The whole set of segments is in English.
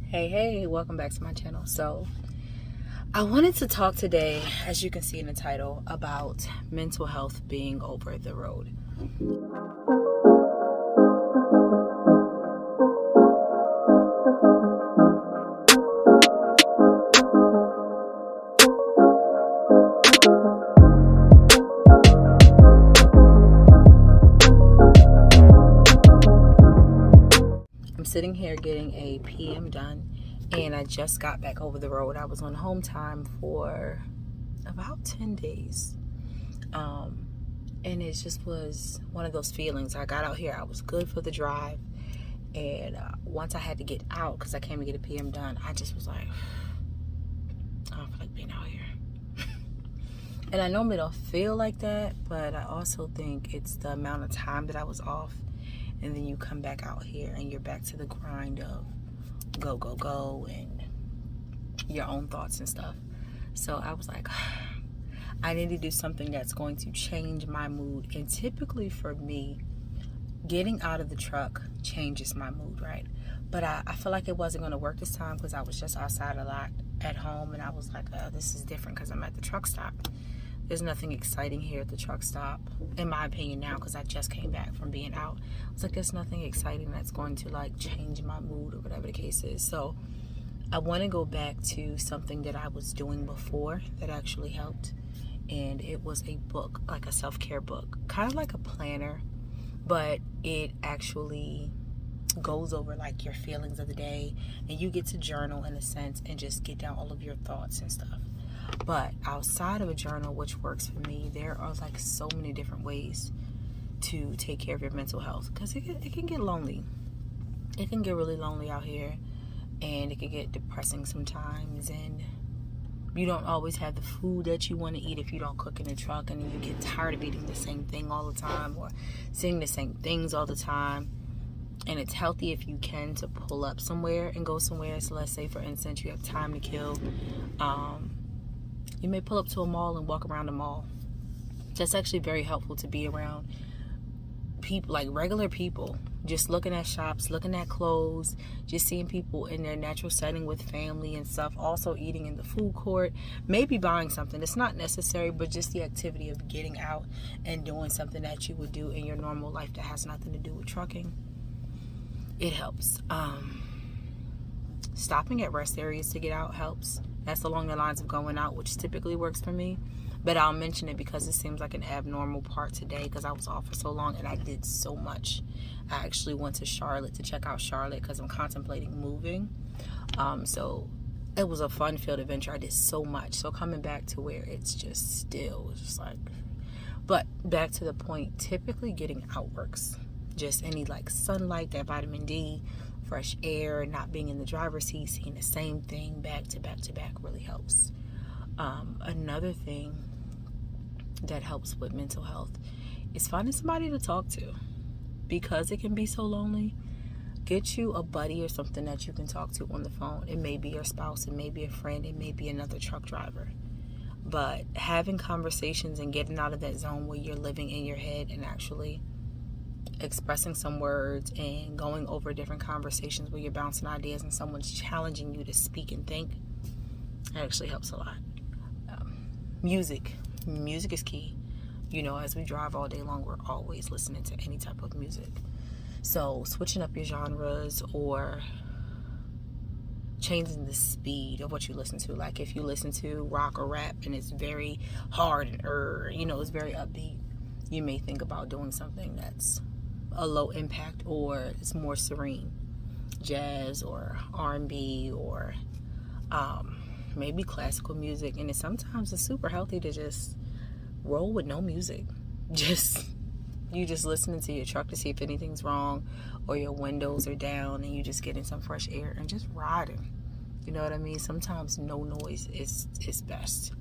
Hey, welcome back to my channel. So I wanted to talk today, as you can see in the title, about mental health being over the road. I'm sitting here getting a PM done, and I just got back over the road. I was on home time for about 10 days. And it just was one of those feelings. I got out here, I was good for the drive. And once I had to get out, because I came to get a PM done, I just was like, I don't feel like being out here. And I normally don't feel like that, but I also think it's the amount of time that I was off. And then you come back out here and you're back to the grind of go, and your own thoughts and stuff. So I was like, I need to do something that's going to change my mood. And typically for me, getting out of the truck changes my mood, right? But I feel like it wasn't going to work this time because I was just outside a lot at home. And I was like, oh, this is different because I'm at the truck stop. There's nothing exciting here at the truck stop, in my opinion now, because I just came back from being out. It's like there's nothing exciting that's going to like change my mood or whatever the case is. So I want to go back to something that I was doing before that actually helped. And it was a book, like a self-care book, kind of like a planner, but it actually goes over like your feelings of the day, and you get to journal in a sense and just get down all of your thoughts and stuff. But outside of a journal, which works for me, there are like so many different ways to take care of your mental health, because it can get lonely. It can get really lonely out here, and it can get depressing sometimes, and you don't always have the food that you want to eat if you don't cook in the truck, and you get tired of eating the same thing all the time or seeing the same things all the time. And it's healthy if you can to pull up somewhere and go somewhere. So let's say, for instance, you have time to kill. You may pull up to a mall and walk around the mall. That's actually very helpful, to be around people, like regular people, just looking at shops, looking at clothes, just seeing people in their natural setting with family and stuff, also eating in the food court, maybe buying something. It's not necessary, but just the activity of getting out and doing something that you would do in your normal life that has nothing to do with trucking, it helps. Stopping at rest areas to get out helps. That's along the lines of going out, which typically works for me. But I'll mention it because it seems like an abnormal part today, because I was off for so long and I did so much. I actually went to Charlotte to check out Charlotte because I'm contemplating moving. So it was a fun-filled adventure. I did so much. So coming back to where it's just still, it's just like... But back to the point, typically getting out works. Just any like sunlight, that vitamin D, fresh air, not being in the driver's seat, seeing the same thing back to back to back really helps. Another thing that helps with mental health is finding somebody to talk to, because it can be so lonely. Get you a buddy or something that you can talk to on the phone. It may be your spouse, it may be a friend, it may be another truck driver. But having conversations and getting out of that zone where you're living in your head and actually expressing some words and going over different conversations where you're bouncing ideas and someone's challenging you to speak and think, it actually helps a lot. Music is key. You know, as we drive all day long, we're always listening to any type of music. So switching up your genres or changing the speed of what you listen to. Like if you listen to rock or rap and it's very hard and it's very upbeat, you may think about doing something that's a low impact or it's more serene. Jazz or R&B or maybe classical music. And sometimes it's super healthy to just roll with no music. You just listening to your truck to see if anything's wrong, or your windows are down and you just getting some fresh air and just riding. You know what I mean? Sometimes no noise is best.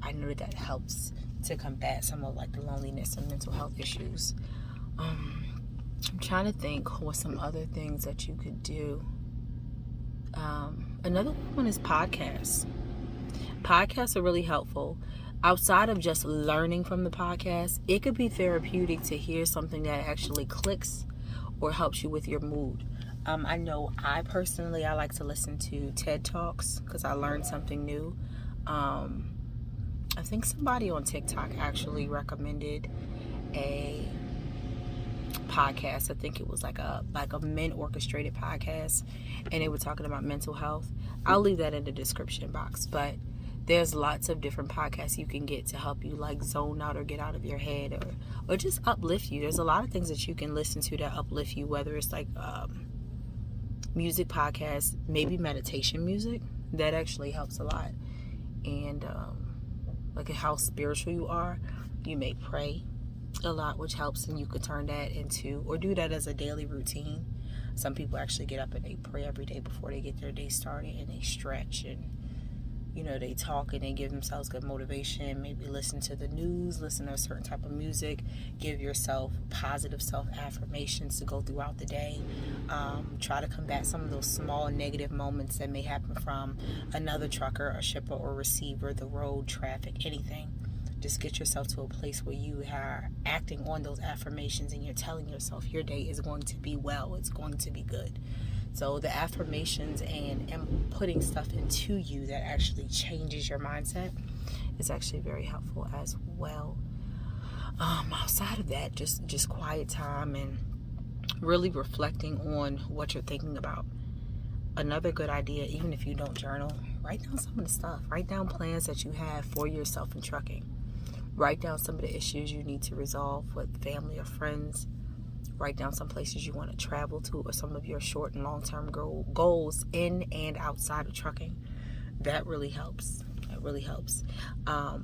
I know that helps to combat some of like the loneliness and mental health issues. I'm trying to think what some other things that you could do. Another one is podcasts. Podcasts are really helpful. Outside of just learning from the podcast, it could be therapeutic to hear something that actually clicks or helps you with your mood. I know I like to listen to TED Talks because I learned something new. I think somebody on TikTok actually recommended a podcast. I think it was like a men orchestrated podcast, and they were talking about mental health. I'll leave that in the description box, but there's lots of different podcasts you can get to help you like zone out or get out of your head, or just uplift you. There's a lot of things that you can listen to that uplift you, whether it's like music podcasts, maybe meditation music. That actually helps a lot. And like how spiritual you are, you may pray a lot, which helps, and you could turn that into or do that as a daily routine. Some people actually get up and they pray every day before they get their day started, and they stretch, and they talk, and they give themselves good motivation. Maybe listen to the news, listen to a certain type of music, give yourself positive self-affirmations to go throughout the day. Try to combat some of those small negative moments that may happen from another trucker, a shipper, or receiver, the road, traffic, anything. Just get yourself to a place where you are acting on those affirmations, and you're telling yourself your day is going to be well, it's going to be good. So the affirmations and putting stuff into you that actually changes your mindset is actually very helpful as well. Outside of that, just quiet time and really reflecting on what you're thinking about. Another good idea, even if you don't journal, write down some of the stuff. Write down plans that you have for yourself in trucking. Write down some of the issues you need to resolve with family or friends. Write down some places you want to travel to, or some of your short and long-term goals in and outside of trucking. That really helps. It really helps. I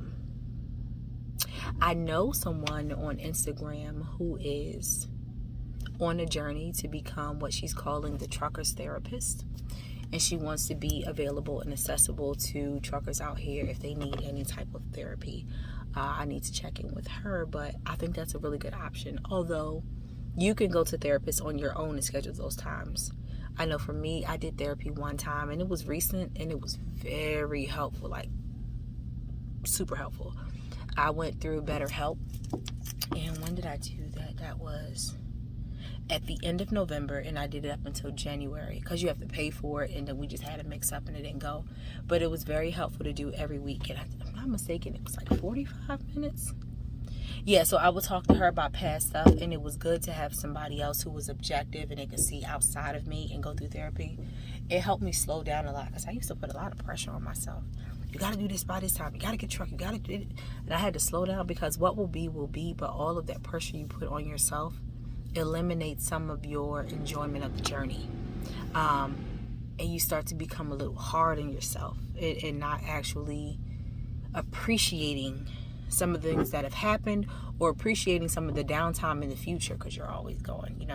know someone on Instagram who is on a journey to become what she's calling the trucker's therapist. And she wants to be available and accessible to truckers out here if they need any type of therapy. I need to check in with her, but I think that's a really good option. Although you can go to therapists on your own and schedule those times. I know for me, I did therapy one time, and it was recent, and it was very helpful, like super helpful. I went through BetterHelp, and when did I do that? That was at the end of November, and I did it up until January, because you have to pay for it, and then we just had a mix up and it didn't go. But it was very helpful to do every week, and if I'm not mistaken, it was like 45 minutes. Yeah, so I would talk to her about past stuff, and it was good to have somebody else who was objective and they could see outside of me and go through therapy. It helped me slow down a lot, because I used to put a lot of pressure on myself. You got to do this by this time. You got to get truck. You got to do it. And I had to slow down, because what will be, but all of that pressure you put on yourself eliminates some of your enjoyment of the journey. And you start to become a little hard on yourself and not actually appreciating some of the things that have happened, or appreciating some of the downtime in the future, because you're always going,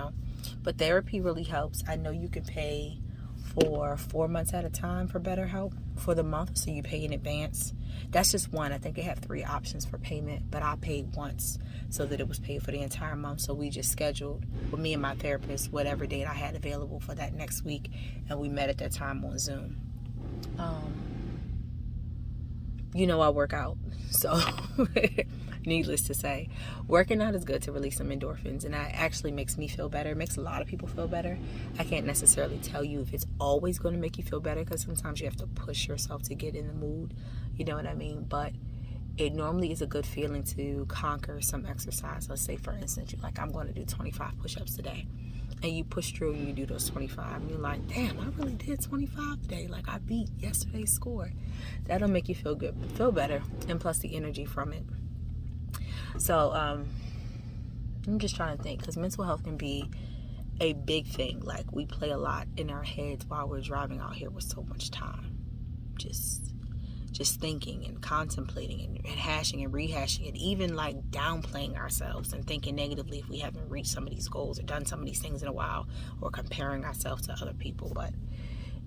But therapy really helps. I know you can pay for 4 months at a time for BetterHelp for the month, so you pay in advance. That's just one. I think they have 3 options for payment, but I paid once so that it was paid for the entire month. So we just scheduled with me and my therapist whatever date I had available for that next week, and we met at that time on Zoom. I work out, so needless to say, working out is good to release some endorphins, and that actually makes me feel better. It makes a lot of people feel better. I can't necessarily tell you if it's always going to make you feel better, because sometimes you have to push yourself to get in the mood, you know what I mean? But it normally is a good feeling to conquer some exercise. Let's say, for instance, you're like, I'm going to do 25 push-ups today. And you push through and you do those 25. And you're like, damn, I really did 25 today. Like, I beat yesterday's score. That'll make you feel good, feel better. And plus the energy from it. So, I'm just trying to think. Because mental health can be a big thing. Like, we play a lot in our heads while we're driving out here with so much time. Just thinking and contemplating and hashing and rehashing, and even like downplaying ourselves and thinking negatively if we haven't reached some of these goals or done some of these things in a while, or comparing ourselves to other people. But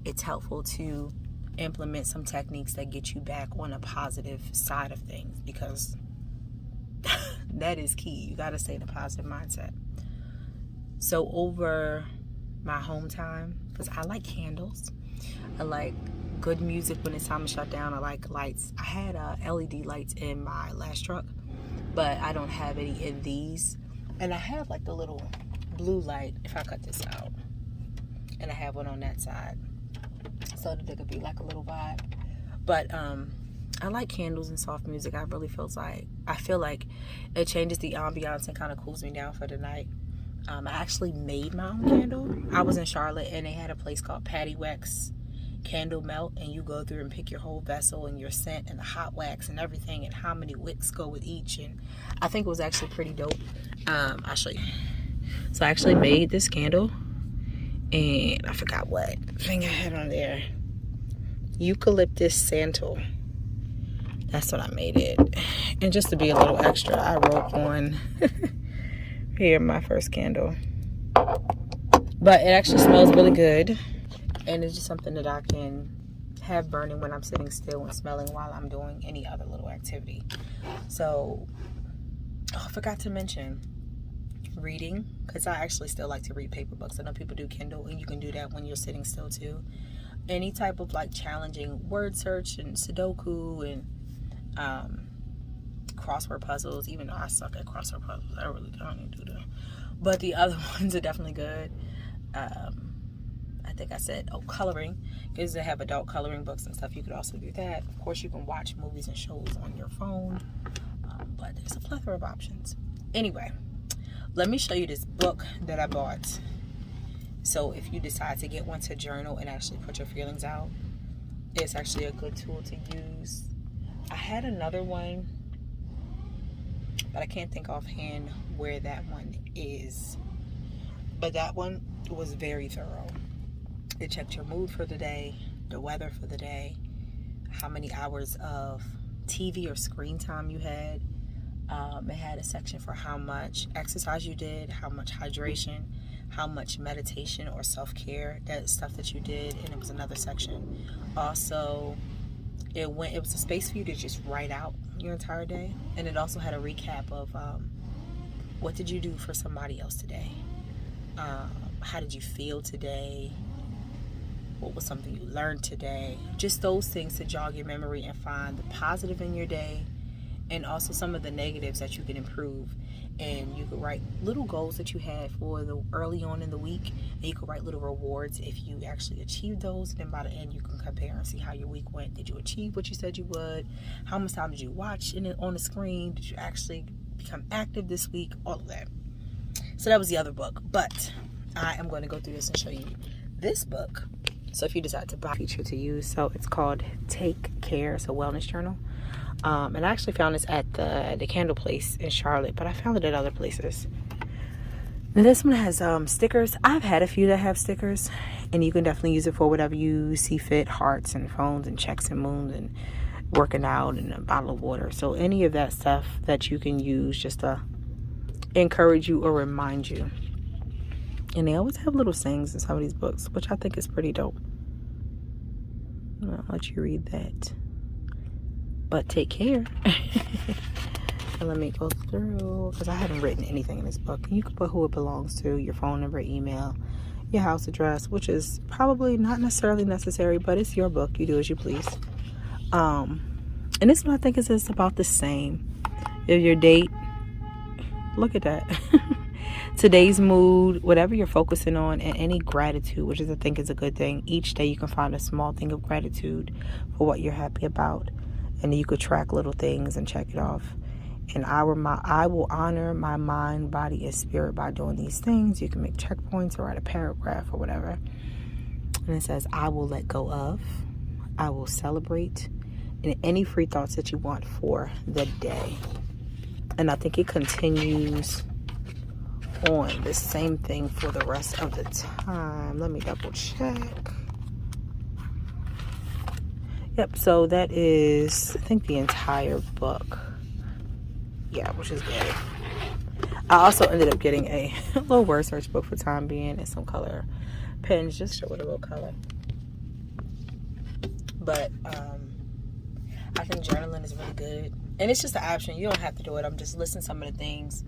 it's helpful to implement some techniques that get you back on a positive side of things, because that is key. You got to stay in a positive mindset. So over my home time, because I like candles, I like good music when it's time to shut down. I like lights. I had LED lights in my last truck, but I don't have any in these. And I have like the little blue light. If I cut this out, and I have one on that side, so that it could be like a little vibe. But I like candles and soft music. I feel like it changes the ambiance and kind of cools me down for the night. I actually made my own candle. I was in Charlotte, and they had a place called Patty Wax Candle Melt, and you go through and pick your whole vessel and your scent and the hot wax and everything, and how many wicks go with each. And I think it was actually pretty dope. I'll show you. So I actually made this candle, and I forgot what thing I had on there. Eucalyptus santal. That's what I made it. And just to be a little extra, I wrote on here my first candle. But it actually smells really good, and it's just something that I can have burning when I'm sitting still and smelling while I'm doing any other little activity. So, I forgot to mention reading, because I actually still like to read paper books. I know people do Kindle, and you can do that when you're sitting still too. Any type of like challenging word search and Sudoku and crossword puzzles, even though I suck at crossword puzzles. I really don't even do them. But the other ones are definitely good. I think I said, coloring, because they have adult coloring books and stuff. You could also do that. Of course, you can watch movies and shows on your phone, but there's a plethora of options. Anyway, let me show you this book that I bought. So if you decide to get one to journal and actually put your feelings out, it's actually a good tool to use. I had another one, but I can't think offhand where that one is. But that one was very thorough. It checked your mood for the day, the weather for the day, how many hours of TV or screen time you had. It had a section for how much exercise you did, how much hydration, how much meditation or self-care, that stuff that you did, and it was another section. Also, it was a space for you to just write out your entire day, and it also had a recap of what did you do for somebody else today, how did you feel today, what was something you learned today, just those things to jog your memory and find the positive in your day, and also some of the negatives that you can improve. And you could write little goals that you had for the early on in the week, and you could write little rewards if you actually achieved those. And then by the end, you can compare and see how your week went. Did you achieve what you said you would? How much time did you watch on the screen? Did you actually become active this week? All of that. So that was the other book, but I am going to go through this and show you this book. So if you decide to buy a feature to use, so it's called Take Care. It's a wellness journal. And I actually found this at the candle place in Charlotte, but I found it at other places. Now this one has stickers. I've had a few that have stickers, and you can definitely use it for whatever you see fit. Hearts and phones and checks and moons and working out and a bottle of water. So any of that stuff that you can use just to encourage you or remind you. And they always have little sayings in some of these books, which I think is pretty dope. I'll let you read that. But take care. And let me go through, because I haven't written anything in this book. You can put who it belongs to, your phone number, email, your house address, which is probably not necessarily necessary, but it's your book. You do as you please. And this one I think is just about the same. If your date, look at that. Today's mood, whatever you're focusing on, and any gratitude, which is I think is a good thing. Each day you can find a small thing of gratitude for what you're happy about. And you could track little things and check it off. And I will honor my mind, body, and spirit by doing these things. You can make checkpoints or write a paragraph or whatever. And it says, I will let go of, I will celebrate, and any free thoughts that you want for the day. And I think it continues on the same thing for the rest of the time. Let me double check. Yep, so that is, I think, the entire book. Yeah, which is good. I also ended up getting a little word search book for time being and some color pens just with a little color. But I think journaling is really good. And it's just an option. You don't have to do it. I'm just listing some of the things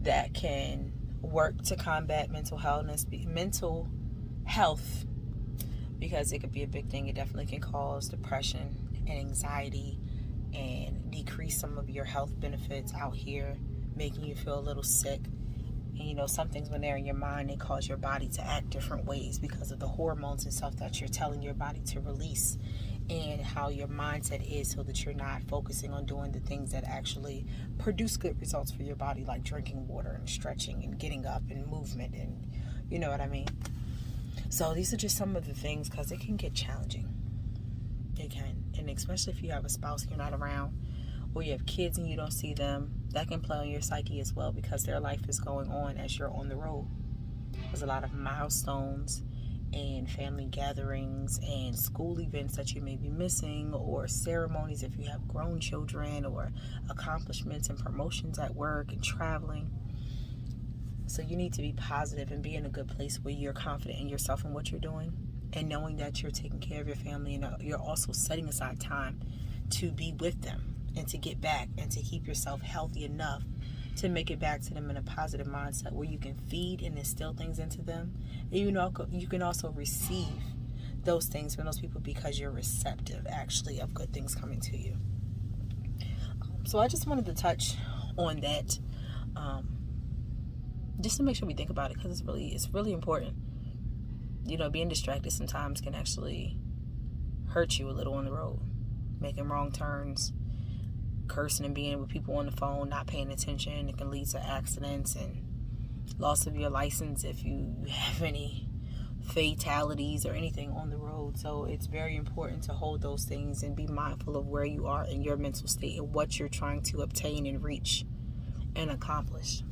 that can work to combat mental health. Because it could be a big thing. It definitely can cause depression and anxiety and decrease some of your health benefits out here, making you feel a little sick. And you know, some things when they're in your mind, they cause your body to act different ways because of the hormones and stuff that you're telling your body to release, and how your mindset is, so that you're not focusing on doing the things that actually produce good results for your body, like drinking water and stretching and getting up and movement, and you know what I mean. So these are just some of the things, because it can get challenging. It can. And especially if you have a spouse you're not around, or you have kids and you don't see them, that can play on your psyche as well, because their life is going on as you're on the road. There's a lot of milestones and family gatherings and school events that you may be missing, or ceremonies if you have grown children, or accomplishments and promotions at work and traveling. So you need to be positive and be in a good place where you're confident in yourself and what you're doing, and knowing that you're taking care of your family, and you're also setting aside time to be with them and to get back and to keep yourself healthy enough to make it back to them in a positive mindset where you can feed and instill things into them. And you can also receive those things from those people, because you're receptive actually of good things coming to you. So I just wanted to touch on that, just to make sure we think about it, because it's really important. You know, being distracted sometimes can actually hurt you a little on the road, making wrong turns, cursing and being with people on the phone, not paying attention. It can lead to accidents and loss of your license if you have any fatalities or anything on the road. So it's very important to hold those things and be mindful of where you are in your mental state and what you're trying to obtain and reach and accomplish.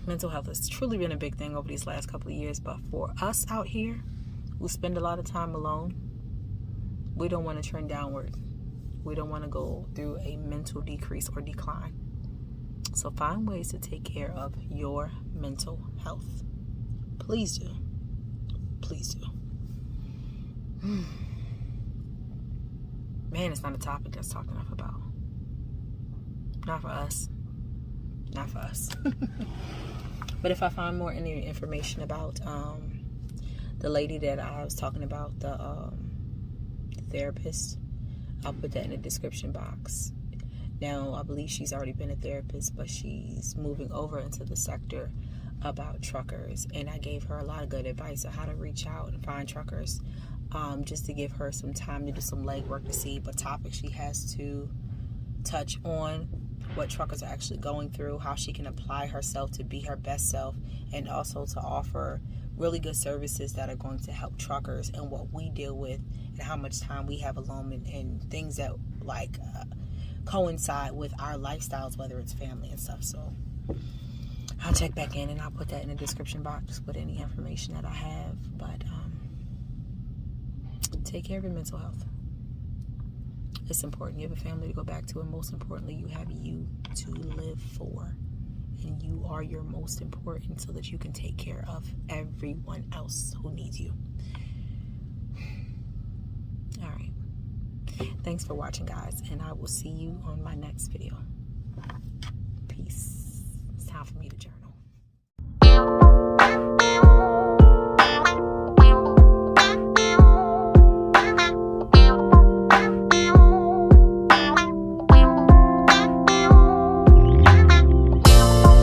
Mental health has truly been a big thing over these last couple of years, but for us out here who spend a lot of time alone, we don't want to trend downward. We don't want to go through a mental decrease or decline. So find ways to take care of your mental health. Please do. Please do. Man, it's not a topic that's talked enough about. Not for us. Not for us. But if I find more any information about the lady that I was talking about, the therapist, I'll put that in the description box. Now, I believe she's already been a therapist, but she's moving over into the sector about truckers. And I gave her a lot of good advice on how to reach out and find truckers, just to give her some time to do some legwork to see what topics she has to touch on, what truckers are actually going through, how she can apply herself to be her best self, and also to offer really good services that are going to help truckers and what we deal with and how much time we have alone, and things that coincide with our lifestyles, whether it's family and stuff. So I'll check back in and I'll put that in the description box with any information that I have. But take care of your mental health. It's important. You have a family to go back to, and most importantly, you have you to live for. And you are your most important, so that you can take care of everyone else who needs you. All right. Thanks for watching, guys, and I will see you on my next video. Peace. It's time for me to journey.